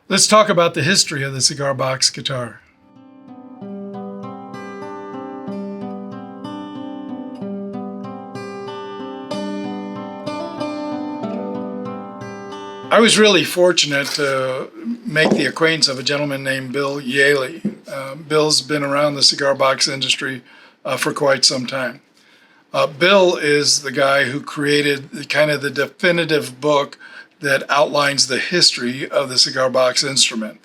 Let's talk about the history of the cigar box guitar. I was really fortunate to make the acquaintance of a gentleman named Bill Yaley. Bill's been around the cigar box industry for quite some time. Bill is the guy who created the definitive book that outlines the history of the cigar box instrument.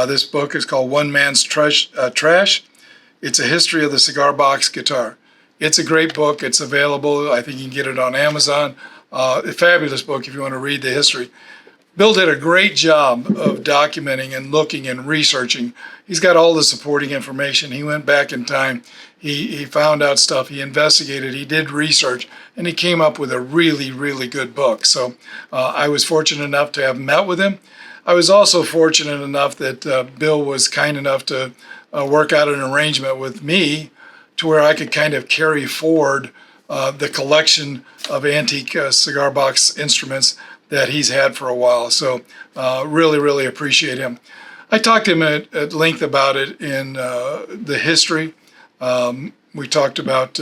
This book is called One Man's Trash. It's a history of the cigar box guitar. It's a great book. It's available. I think you can get it on Amazon. A fabulous book if you want to read the history. Bill did a great job of documenting and looking and researching. He's got all the supporting information. He went back in time. He found out stuff. He investigated. He did research, and he came up with a really, really good book. So I was fortunate enough to have met with him. I was also fortunate enough that Bill was kind enough to work out an arrangement with me to where I could kind of carry forward the collection of antique cigar box instruments that he's had for a while. So really, really appreciate him. I talked to him at length about it in the history. We talked about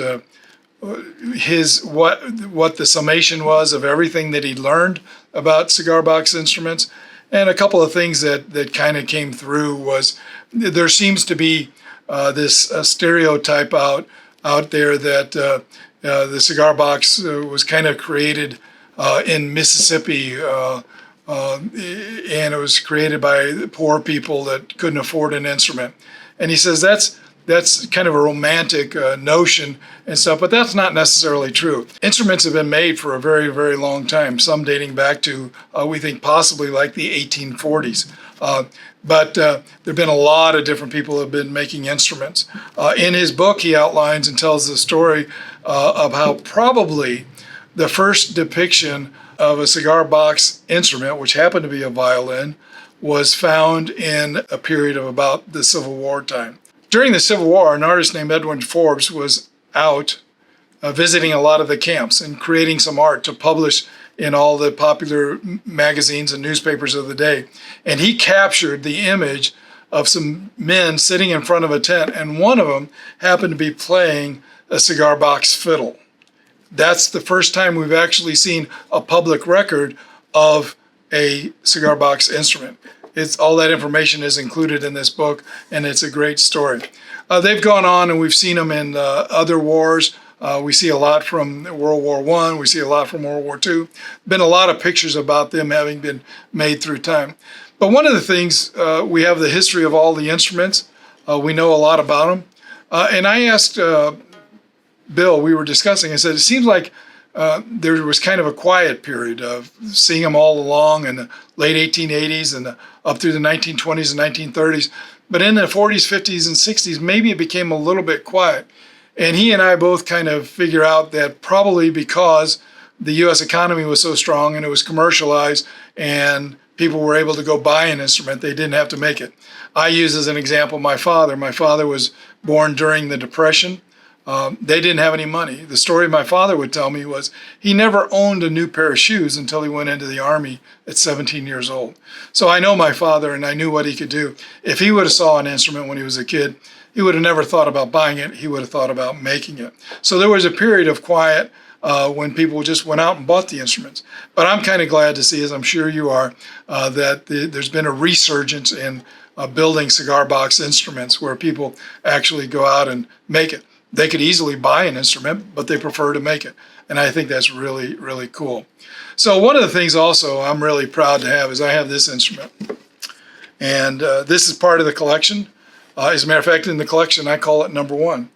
what the summation was of everything that he learned about cigar box instruments. And a couple of things that kind of came through was there seems to be this stereotype out there that the cigar box was kind of created in Mississippi, and it was created by poor people that couldn't afford an instrument. And he says that's kind of a romantic notion and stuff, but that's not necessarily true. Instruments have been made for a very, very long time, some dating back to, we think, possibly like the 1840s. But there have been a lot of different people who have been making instruments. In his book, he outlines and tells the story of how probably the first depiction of a cigar box instrument, which happened to be a violin, was found in a period of about the Civil War time. During the Civil War, an artist named Edwin Forbes was out visiting a lot of the camps and creating some art to publish in all the popular magazines and newspapers of the day. And he captured the image of some men sitting in front of a tent, and one of them happened to be playing a cigar box fiddle. That's the first time we've actually seen a public record of a cigar box instrument. All that information is included in this book, and it's a great story. They've gone on, and we've seen them in other wars. We see a lot from World War I. We see a lot from World War II. Been a lot of pictures about them having been made through time. But one of the things, we have the history of all the instruments. We know a lot about them. And I asked Bill, we were discussing, I said, it seems like there was kind of a quiet period of seeing them all along in the late 1880s and up through the 1920s and 1930s. But in the 40s, 50s, and 60s, maybe it became a little bit quiet. And he and I both kind of figure out that probably because the U.S. economy was so strong and it was commercialized and people were able to go buy an instrument, they didn't have to make it. I use as an example my father. My father was born during the Depression. They didn't have any money. The story my father would tell me was he never owned a new pair of shoes until he went into the Army at 17 years old. So I know my father, and I knew what he could do. If he would have saw an instrument when he was a kid, he would have never thought about buying it. He would have thought about making it. So there was a period of quiet when people just went out and bought the instruments. But I'm kind of glad to see, as I'm sure you are, that there's been a resurgence in building cigar box instruments where people actually go out and make it. They could easily buy an instrument, but they prefer to make it. And I think that's really, really cool. So one of the things also I'm really proud to have is I have this instrument. And this is part of the collection. As a matter of fact, in the collection, I call it number one.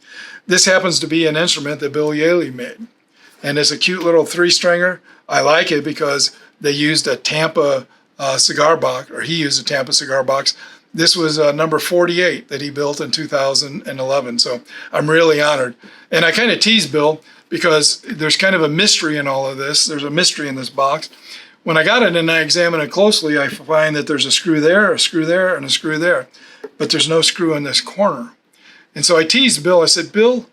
This happens to be an instrument that Bill Yaley made. And it's a cute little three-stringer. I like it because they used a Tampa cigar box, or he used a Tampa cigar box. This was number 48 that he built in 2011. So I'm really honored. And I kind of tease Bill because there's kind of a mystery in all of this. There's a mystery in this box. When I got it and I examine it closely, I find that there's a screw there, a screw there, and a screw there. But there's no screw in this corner. And so I teased Bill. I said, Bill,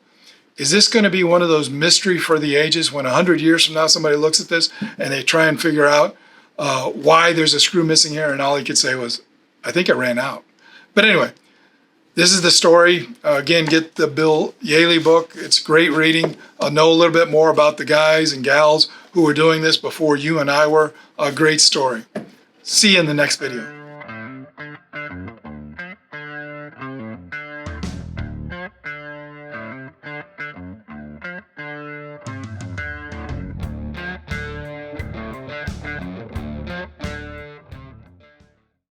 is this going to be one of those mystery for the ages when 100 years from now somebody looks at this and they try and figure out why there's a screw missing here? And all he could say was, I think it ran out. But anyway, this is the story. Again, get the Bill Yaley book. It's great reading. Know a little bit more about the guys and gals who were doing this before you and I were. A great story. See you in the next video.